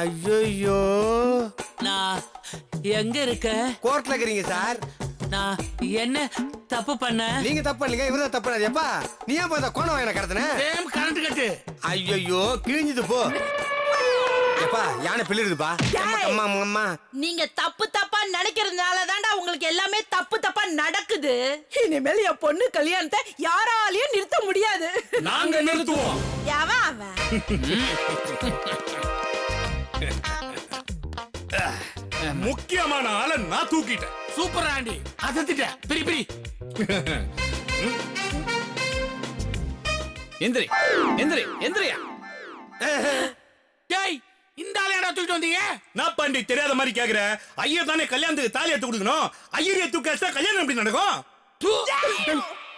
ஐயோ, நான் எங்க இருக்க? கோர்ட்ல இருக்கிறீங்க சார். நான் என்ன தப்பு பண்ண? நீங்க தப்பு பண்ணீங்க, இவர்தான் தப்பு பண்ணாரு. எப்பா நீ ஏன் போய் கோணம் வாங்கின கடத்தின? சேம் கரண்ட் கட்டு. ஐயோ கிழிஞ்சது போ. எப்பா யானை பிள்ளைடுதுப்பா. அம்மா அம்மா நீங்க தப்பு தப்பா நினைக்கிறதுனால தான்டா உங்களுக்கு எல்லாமே தப்பு தப்பா நடக்குது. இனிமேல் என் பொண்ணு கல்யாணத்தை யாராலையும் நிறுத்த முடியாது. நாங்க நிறுத்துவோம். எவன் அவன்? முக்கியமான ஆளை நான் தூக்கிட்டேன். Super aunty, அசத்திட்ட. பிரி பிரி. எந்திரி எந்திரி எந்திரியா. டேய், இந்த ஆளையடா தூக்கிட்டு வந்தீங்க? நான் பாண்டி தெரியாத மாதிரி கேக்குற. ஐயர் தானே கல்யாணத்துக்கு தாலி எடுத்து கொடுக்கணும். ஐயரையே தூக்க கல்யாணம் எப்படி நடக்கும்? தூ.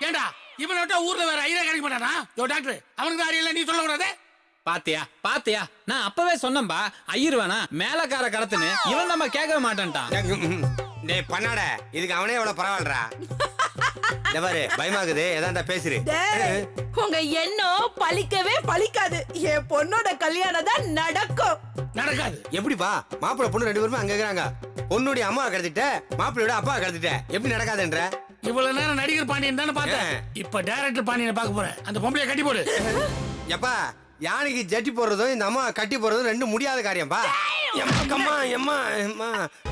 ஏண்டா இவனை விட்டா ஊர்ல வேற ஐயா கிடைக்க மாட்டானா? யோ டாக்டர், அவனுக்கு அறியல, நீ சொல்ல கூடாது. பாத்தியா பாத்தியா, நான் அப்பவே சொன்னேன்பா ஐயர் வேணா மேலக்கார கடத்துன்னு. இவன் நம்ம கேட்கவே மாட்டான்ட்டான். டேய் பண்ணாட, இதுக்கு அவனே எவ்வளவு பரவாயில்லடா. பாரு பயமாக்குது, எதாண்டா பேசுறே. டேய், உங்க எண்ணம் பலிக்கவே பலிக்காது. என் பொண்ணோட கல்யாணம் தான் நடக்கும். நடக்காது. எப்படிப்பா மாப்பிள்ளை பொண்ணு ரெண்டு பேருமே அங்க இருக்கிறாங்க. பொண்ணுடைய அம்மாவை கடத்திட்ட, மாப்பிள்ளையோட அப்பா கடத்திட்ட, எப்படி நடக்காதுன்ற? இவ்வளவு நேரம் நடிகர் பாண்டியன் தானே பார்த்தேன். இப்ப டைரக்டர் பாண்டியனை பார்க்க போறேன். அந்த பொம்பளைய கட்டி போடு. எப்பா யானைக்கு ஜட்டி போடுறதும் இந்த அம்மா கட்டி போடுறதும் ரெண்டும் முடியாத காரியம்பா. எம்மா எம்மா எம்மா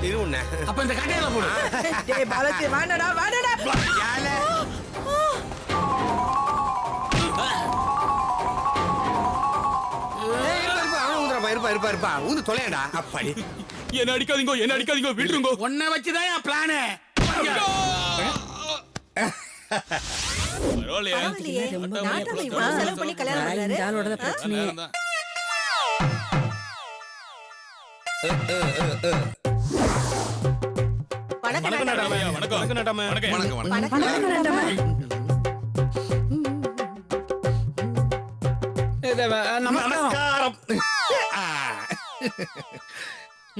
இரு உன்ன. அப்ப இந்த கட்டையில போடு. டேய் பாலத்தி, வாடடா வாடடா. யானை இருப்பா ஊந்து தொலையடா. அப்பாடி என்ன அடிக்காதீங்க, என்ன அடிக்காதீங்க, விட்டுருங்க. உன்னை வச்சுதான் என் பிளானு. பரவாயில்லையே, நாட்டாம இவ்வளவு செலவு பண்ணி கல்யாணம் பண்றாரு. இந்த ஆளோட பிரச்சனை. வணக்கம் நாட்டாம. வணக்கம் நாட்டாம. வணக்கம் நாட்டாம. நமஸ்காரம்.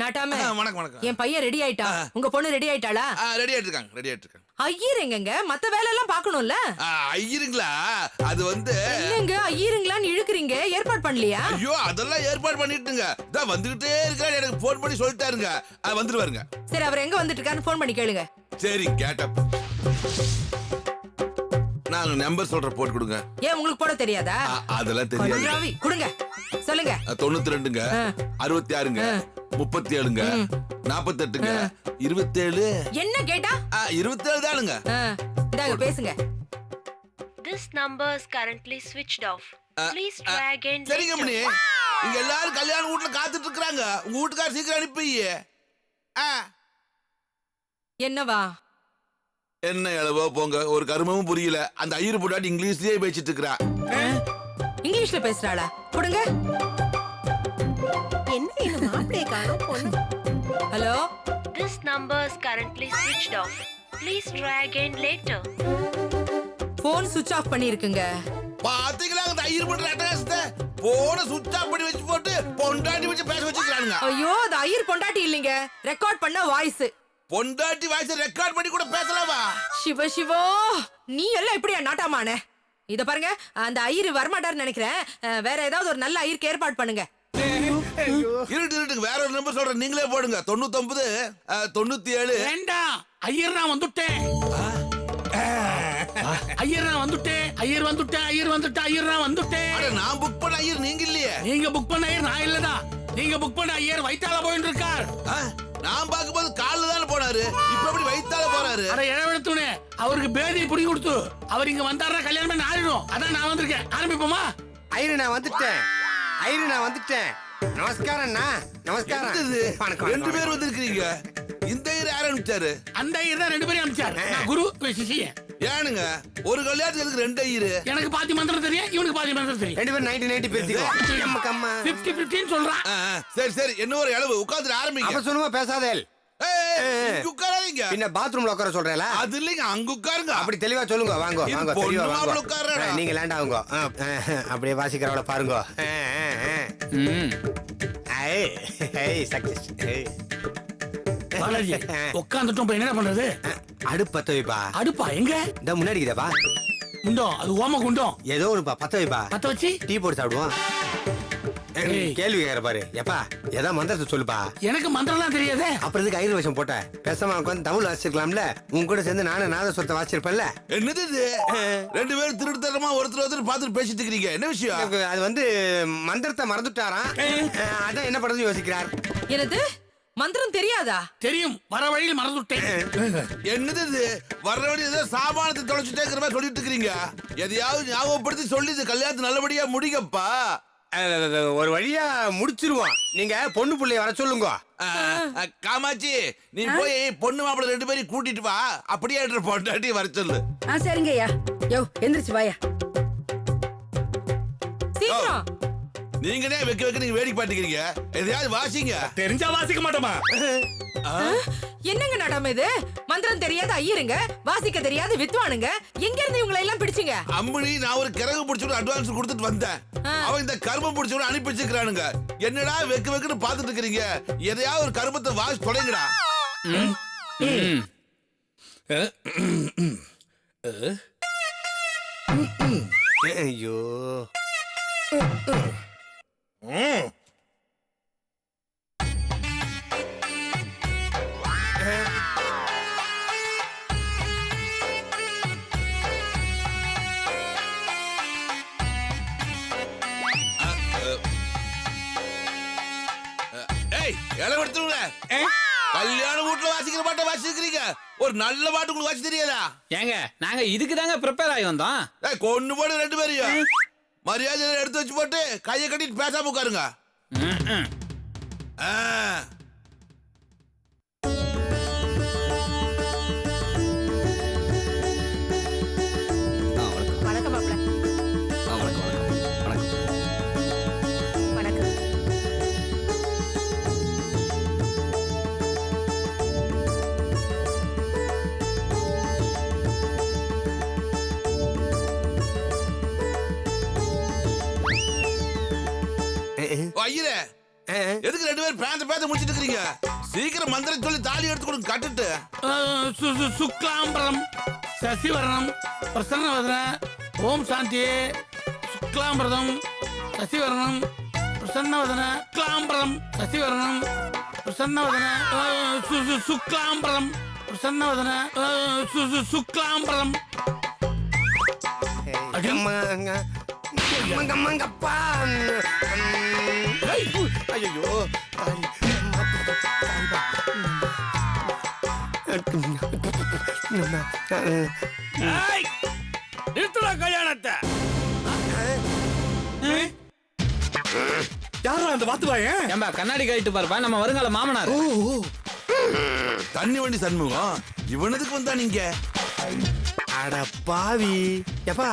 நாட்டாம வணக்கம். என் பையன் ரெடி ஆயிட்டா. உங்க பொண்ணு ரெடி ஆயிட்டாளா? ரெடி ஆயிட்டு இருக்காங்க. ஐயர் எங்கங்க? மத்த வேலை எல்லாம் பாக்கணும்ல. ஐயருங்களா? அது வந்து என்னங்க ஐயருங்களான்னு இழுக்குறீங்க? ஏற்பாடு பண்ணலையா? ஐயோ அதெல்லாம் ஏற்பாடு பண்ணிட்டுங்க. தான் வந்துகிட்டே இருக்காரு, எனக்கு போன் பண்ணி சொல்லிட்டாருங்க. வந்துருவாருங்க. சரி, அவர் எங்க வந்துட்டு இருக்கான்னு போன் பண்ணி கேளுங்க. சரி கேட்டப். நான் நம்பர் சொல்ற போட்டு கொடுங்க. ஏன் உங்களுக்கு போட தெரியாதா? அதெல்லாம் தெரியாது. ராவி கொடுங்க, சொல்லுங்க. 92ங்க 66ங்க 37ங்க 48ங்க 27. என்ன கேட்டா? 27 தானுங்க. இந்தாங்க பேசுங்க. This number is currently switched off. Please try again சரிங்க later. மணி, இங்க எல்லாரும் கல்யாண வீட்டுல காத்துட்டு இருக்காங்க. உங்க வீட்டுக்கார சீக்கிரம் அனுப்பி. என்னவா? என்ன எளவோ போங்க, ஒரு கருமமும் புரியல. அந்த ஐயர் போட்டாட்டி இங்கிலீஷ்லயே பேசிட்டு இருக்கா. இங்கிலீஷ்ல பேசுறாளா? கொடுங்க. என்ன இந்த மாப்பிளைய காணோம் பொண்ணு. Hello, This number is currently switched off. Please try again later. Phone சுவிட்ச் ஆஃப் பண்ணி இருக்குங்க. பாத்தீங்களா அந்த ஐயர் போட்டு அட்டகாசத்தை? போன சுவிட்ச் ஆஃப் பண்ணி வச்சு போட்டு பொண்டாட்டி வச்சு பேச வச்சுக்கிறானுங்க. ஐயோ, அது ஐயர் பொண்டாட்டி இல்லைங்க, ரெக்கார்ட் பண்ண வாய்ஸ். பொண்டாட்டி வாய்ஸ் ரெக்கார்ட் பண்ணி கூட பேசலாமா? சிவ சிவோ, நீ எல்லாம் எப்படியா நாட்டாமானே? இத பாருங்க, அந்த ஐயர் வரமாட்டாருன்னு நினைக்கிறேன். வேற ஏதாவது ஒரு நல்ல ஐயருக்கு ஏற்பாடு பண்ணுங்க. இருட்டுக்கு வேற ஒரு நம்பர் சொல்றேன், நீங்களே போடுங்க. 99 97. வேண்டாம், ஐயர் நான் வந்துட்டேன். ஐயர் நான் வந்துட்டேன். ஐயர் வந்துட்டேன். ஐயர் வந்துட்டேன். ஐயர் நான் வந்துட்டேன். அட நான் புக் பண்ண ஐயர் நீங்க இல்லையே. நீங்க புக் பண்ண ஐயர் நான் இல்லதான். நீங்க புக் பண்ண ஐயர் வயித்தால போயிட்டு இருக்கார். நான் பாக்கும்போது கால்ல தானே போனாரு, இப்ப எப்படி வயித்தால போறாரு? அட இழவெடுத்துனே, அவருக்கு பேதி புடி கொடுத்து அவர் இங்க வந்தாருன்னா கல்யாணமே நாளிடும். அதான் நான் வந்திருக்கேன். ஆரம்பிப்போமா? ஐயரு நான் வந்துட்டேன். ஐயரு நான் வந்துட்டேன். நமஸ்காரம்ண்ணா. நமஸ்காரம். வணக்கம். ரெண்டு பேர் வந்திருக்கீங்க. இந்த ஐயர் யார் அனுப்பிச்சாரு? அந்த ஐயர் தான் ரெண்டு பேரும் அனுப்பிச்சாரு. நான் குரு சிஷ்யன். ஏனுங்க ஒரு கல்யாணத்துக்கு ரெண்டு ஐயரு? எனக்கு பாதி மந்திரம் தெரியும், இவனுக்கு பாதி மந்திரம் தெரியும். ரெண்டு பேரும் 90 பேசிக்கோ. 50-50 சொல்றான். சரி சரி, என்ன ஒரு அளவு உட்கார்ந்து ஆரம்பிங்க. அப்ப சொல்லுமா பேசாதே. உட்காராதீங்க. பின்ன பாத்ரூம்ல உட்கார சொல்றேல? அது இல்லைங்க, அங்க உட்காருங்க. அப்படி தெளிவா சொல்லுங்க. வாங்க வாங்க தெளிவா வாங்க. உட்காருடா. நீங்க லேண்ட் ஆகுங்க. அப்படியே வாசிக்கிறவள பாருங்க. சக்சஸ். பாலாஜி உட்கார்ந்துட்டோம், என்ன பண்றது? அடுப்பு பத்த வைப்பா. அடுப்பா எங்க? இந்த முன்னாடி இதப்பா குண்டோம், அது ஓம குண்டோம். ஏதோ ஒண்ணுப்பா, பத்த வைப்பா. பத்த வச்சு டீ போட்டு சாப்பிடுவோம். கேள்வி கேட்கற பாரு. எப்பா ஏதா மந்திரத்தை சொல்லுப்பா. எனக்கு மந்திரம்லாம் தெரியாதே. அப்புறம் இதுக்கு ஐயர் வேஷம் போட்ட? பேசாம உட்காந்து தமிழ் வாசிச்சிருக்கலாம்ல. உன் கூட சேர்ந்து நானும் நாதஸ்வரத்தை வாசிச்சிருப்பேன்ல. என்னது இது? ரெண்டு பேரும் திருட்டுத்தனமா ஒருத்தர் பார்த்துட்டு பேசிட்டு இருக்கீங்க. என்ன விஷயம்? அது வந்து மந்திரத்தை மறந்துட்டாராம். அதான் என்ன பண்றது யோசிக்கிறார். என்னது மந்திரம் தெரியாதா? தெரியும், வர வழியில் மறந்துட்டேன். என்னது இது? வர்ற வழி ஏதோ சாமானத்தை தொலைச்சுட்டே இருக்கிற மாதிரி சொல்லிட்டு இருக்கீங்க. எதையாவது ஞாபகப்படுத்தி சொல்லி இந்த கல்யாணத்தை நல்லபடியா முடிங்கப்பா. ஒரு வழியா முடிச்சிருவோம். நீங்க பொண்ணு பிள்ளைய வர சொல்லுங்க. காமாட்சி, நீ போய் பொண்ணு மாப்பிள்ளை ரெண்டு பேரையும் கூட்டிட்டு வா. அப்படியே என்ற பொண்டாட்டி வர சொல்லு. சரிங்க ஐயா. யோ எந்திரிச்சு வாயா. சீக்கிரம். நீங்களே வைக்க நீங்க வேடிக்கை பாட்டுக்கிறீங்க. எதையாவது வாசிங்க. தெரிஞ்சா வாசிக்க மாட்டோமா? என்னங்க நாடாம இது? மந்திரம் தெரியாத ஐயருங்க, வாசிக்க தெரியாத வித்வானுங்க, எங்க இருந்து இவங்களை எல்லாம் பிடிச்சீங்க? அம்புனி, நான் ஒரு கிழங்கு பிடிச்சோட அட்வான்ஸ் கொடுத்துட்டு வந்தேன். அவன் இந்த கரும்பு பிடிச்சோட அனுப்பி வச்சிருக்கானுங்க. என்னடா வெக்குன்னு பாத்துட்டு இருக்கீங்க? எதையாவது ஒரு கரும்பத்தை வாசி தொலைங்கடா. ஐயோ ஏய், இடம் எடுத்துருங்க. கல்யாண வீட்டுல வாசிக்கிற பாட்டை வாசிக்கிறீங்க. ஒரு நல்ல பாட்டு உங்களுக்கு வாசி தெரியாதா? ஏங்க நாங்க இதுக்கு தாங்க ப்ரிப்பேர் ஆகி வந்தோம். கொண்டு போடு ரெண்டு பேரையும். மரியாதை எடுத்து வச்சு போட்டு கையை கட்டிட்டு பேசாம உட்காருங்க. வணக்கம் மாப்ள. வணக்கம். ஐயரே, எதுக்கு ரெண்டு பேரும் பேந்த முடிச்சிட்டு இருக்கீங்க? சீக்கிரம் மந்திரம் சொல்லி தாலி எடுத்து கொடுங்க, கட்டுட்டு. சுக்லாம்பரம் சசிவரணம் பிரசன்னவதன ஓம் சாந்தி. சுக்லாம்பரம் சசிவரணம் பிரசன்னவதன சுக்லாம்பரம் சசிவரணம் பிரசன்னவதன சுக்லாம்பரம் பிரசன்னவதன சுக்லாம்பரம். அம்மாங்கப்பா. ஐயோ நிறுத்துடா கல்யாணத்தை. யாரா அந்த வாத்துவாயன்? ஏம்பா கண்ணாடி கழிட்டு பாருப்பா, நம்ம வருங்கால மாமனார். தண்ணி வண்டி சண்முகம், இவனதுக்கு வந்தா நீங்க? அட பாவி. எப்பா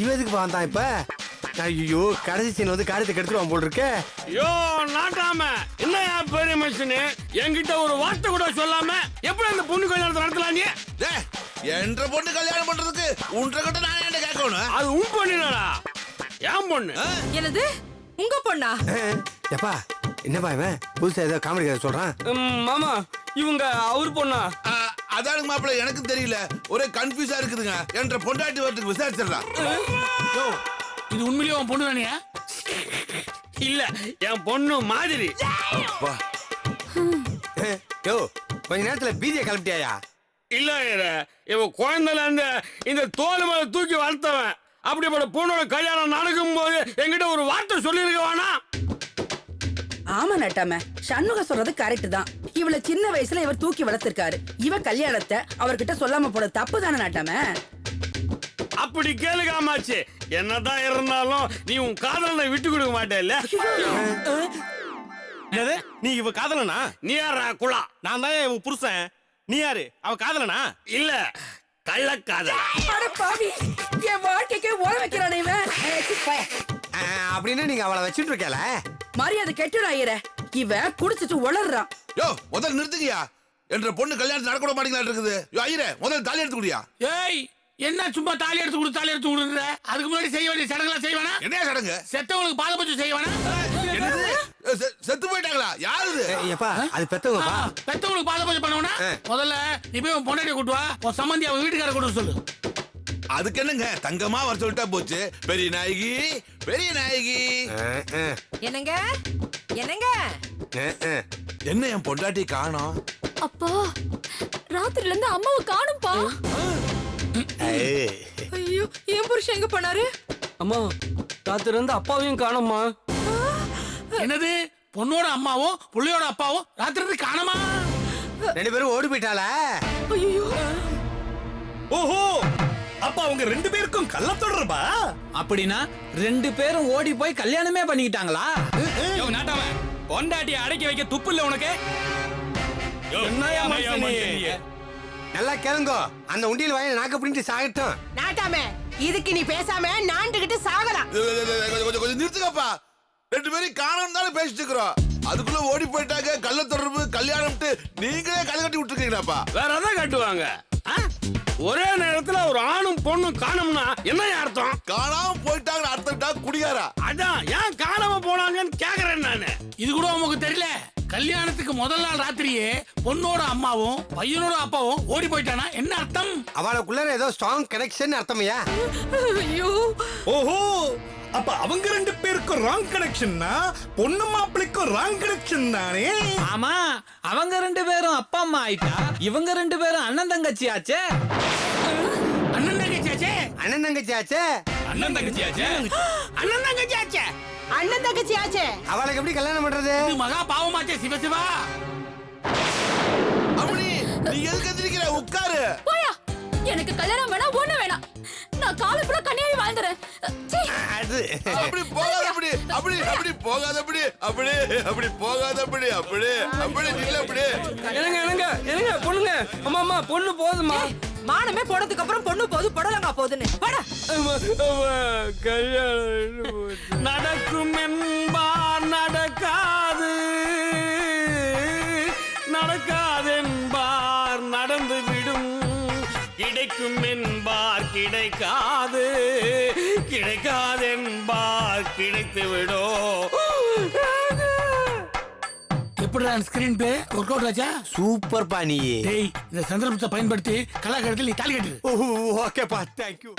இவதுக்கு வந்தான் இப்ப? ஐயோ கடைசி சீன் வந்து காரியத்தை கெடுத்துருவான் போல் இருக்க. ஐயோ நாட்டாம, என்னையா பெரிய மனுஷனு, என்கிட்ட ஒரு வார்த்தை கூட சொல்லாம எப்படி அந்த பொண்ணு கல்யாணத்தை நடத்தலாம்? நீ என்ற பொண்ணு கல்யாணம் பண்றதுக்கு உன்ற கிட்ட நான் என்ன கேட்கணும்? அது உன் பொண்ணுடா, என் பொண்ணு. என்னது உங்க பொண்ணா? எப்பா என்னப்பா இவன் புதுசா ஏதோ காமெடி கதை சொல்றான்? மாமா, இவங்க அவர் பொண்ணா? அதானுங்க மாப்பிள்ள, எனக்கு தெரியல, ஒரே கன்ஃபியூஸா இருக்குதுங்க. என்ற பொண்டாட்டி வரதுக்கு விசாரிச்சிடலாம். இது உண்மையிலேயே உன் பொண்ணு தானியா? இல்ல, என் பொண்ணு மாதிரி. அப்பா, யோ கொஞ்ச நேரத்துல பீதியை கிளப்பிட்டியா? இல்ல இவன் குழந்தைல இந்த தோல் மேல தூக்கி வளர்த்தவன். அப்படிப்பட்ட பொண்ணோட கல்யாணம் நடக்கும் போது என்கிட்ட ஒரு வார்த்தை சொல்லிருக்க வேணா? ஆமா நட்டாம, சண்முக சொல்றது கரெக்ட் தான். இவள சின்ன வயசுல இவர் தூக்கி வளர்த்திருக்காரு. இவ கல்யாணத்தை அவர்கிட்ட சொல்லாம போட தப்பு தானே நட்டாம? அப்படி கேளு காமாச்சு, என்னதான் இருந்தாலும் நீ உன் காதலனை விட்டு கொடுக்க மாட்டேல்ல? நீ இவ காதலனா? நீ யாரா குலா? நான் தான் இவ புருஷன். நீ யாரு? அவ காதலனா? இல்ல, கள்ளக்காதலா. அட பாவி, என் வாழ்க்கைக்கு ஓட வைக்கிறானே இவன். அப்படின்னு நீங்க அவளை வச்சுட்டு இருக்கல? மரியாதை கெட்டுடா ஐயரே. இவன் குடிச்சிட்டு உளறான். யோ முதல்ல நிறுத்துங்கயா. என்ற பொண்ணு கல்யாணம் நடக்க மாட்டீங்களா இருக்குது? யோ ஐயரே, முதல்ல தாலி எடுத்து குடியா. ஏய், என்ன சும்மா தாலி எடுத்து கொடு தாலி எடுத்து கொடுன்ற? அதுக்கு முன்னாடி செய்ய வேண்டிய சடங்குலாம் செய்வானா? என்ன சடங்கு? செத்தவங்களுக்கு பாத பூஜை செய்வானா? என்னது? செத்து போயிட்டாங்களா? யாருது? எப்பா அது பெத்தவங்கப்பா. பெத்தவங்களுக்கு பாத பூஜை பண்ணுவனா? முதல்ல நீ போய் உன் பொண்டாட்டியை கூட்டு வா. உன் சம்பந்தி அவன் வீட்டுக்கார கூட்டு சொல்லு. அதுக்கு என்னங்க, தங்கமா வர சொல்லிட்டா போச்சு. பெரிய நாயகி பெரிய நாயகி. என்னங்க என்னங்க என்ன என் பொண்டாட்டி காணோம்? அப்பா ராத்திரில இருந்து அம்மாவை காணும்பா. ஐயோ என் புருஷன் எங்க போனாரு? அம்மா ராத்திரி இருந்து அப்பாவையும் காணோம்மா. என்னது பொண்ணோட அம்மாவும் புள்ளையோட அப்பாவும் ராத்திரி இருந்து காணமா? ரெண்டு பேரும் ஓடி போயிட்டாளா? ஐயோ ஓஹோ அப்ப அவங்க ரெண்டு பேருக்கும் கள்ள தொடர்பா? அப்படின்னா ரெண்டு பேரும் ஓடி போய் கல்யாணமே பண்ணிக்கிட்டாங்களா? நாட்டாம பொண்டாட்டியை அடக்கி வைக்க துப்பு இல்ல உனக்கு? என்னையா மனுஷனே? நல்லா கேளுங்க, அந்த உண்டியல் வாயில நாக்க பிடிட்டு சாகட்டும். நாட்டாமே இதுக்கு நீ பேசாம நாண்டுகிட்டு சாகலாம். கொஞ்சம் நிறுத்துக்கப்பா. ரெண்டு பேரும் காணோம் தானே பேசிட்டு இருக்கிறோம். அதுக்குள்ள ஓடி போயிட்டாங்க, கள்ள தொடர்பு, கல்யாணம்ட்டு நீங்களே கலை கட்டி விட்டுருக்கீங்களாப்பா. வேற எதாவது கட்டுவாங்க. ஒரே நேரத்துல ஒரு ஆணும் பொண்ணும் காணும்னா என்ன அர்த்தம்? காணாம போயிட்டாங்க அர்த்தம் குடியாரா? அதான் ஏன் காணாம போனாங்கன்னு கேக்குறேன் நானு. இது கூட உங்களுக்கு தெரியல? கல்யாணத்துக்கு முதல் நாள் ராத்திரியே பொண்ணோட அம்மாவும் பையனோட அப்பாவும் ஓடி போயிட்டானா என்ன அர்த்தம்? அவளுக்குள்ள ஏதோ ஸ்ட்ராங் கனெக்ஷன் அர்த்தமையா? ஐயோ ஓஹோ அப்ப அவங்க ரெண்டு பேருக்கும் ராங் கனெக்ஷன்னா பொண்ணு மாப்பிளைக்கும் ராங் கனெக்ஷன் தானே? ஆமா, அவங்க ரெண்டு பேரும் அப்பா அம்மா ஆயிட்டா இவங்க ரெண்டு பேரும் அண்ணன் தங்கச்சி ஆச்சே. அண்ணன் தங்கச்சியாச்சே. அண்ணன் தங்கச்சி ஆச்சே. அண்ணன் தங்கச்சியாச்சே. அண்ணன் தங்கச்சியாச்சே. அண்ணன் தங்கச்சி ஆச்சே. அவளுக்கு எப்படி கல்யாணம் பண்றது? இது மகா பாவமாச்சே. சிவசிவா அப்படி நீ எதுக்கு எந்திரிக்கிற? உட்காரு. போயா, எனக்கு கல்யாணம் வேணாம், ஒண்ணு வேணாம். நான் காலை ஃபுல்லா கன்னியாகி வாழ்ந்துறேன். அது அப்படி போகாத, அப்படி அப்படி அப்படி போகாத, அப்படி அப்படி அப்படி போகாத, அப்படி அப்படி அப்படி நில்ல, அப்படி. என்னங்க பொண்ணுங்க. அம்மா அம்மா பொண்ணு போதுமா? மானமே போனதுக்கு அப்புறம் பொண்ணு போது புடலங்கா போதுன்னு போடா. கல்யாணம் நடக்கும் என்பார் நடக்காது, நடக்காதென்பார் நடந்து விடும், கிடைக்கும் என்பார் கிடைக்காது, கிடைக்காதென்பார் கிடைத்து விடும். எப்படிடா ஸ்கிரீன் பிளே ஒர்க் அவுட் ஆச்சா? சூப்பர் பாணி. டேய் இந்த சந்தர்ப்பத்தை பயன்படுத்தி கலாகாரத்தில் நீ தாலி கட்டு. ஓகேப்பா, தேங்க்யூ.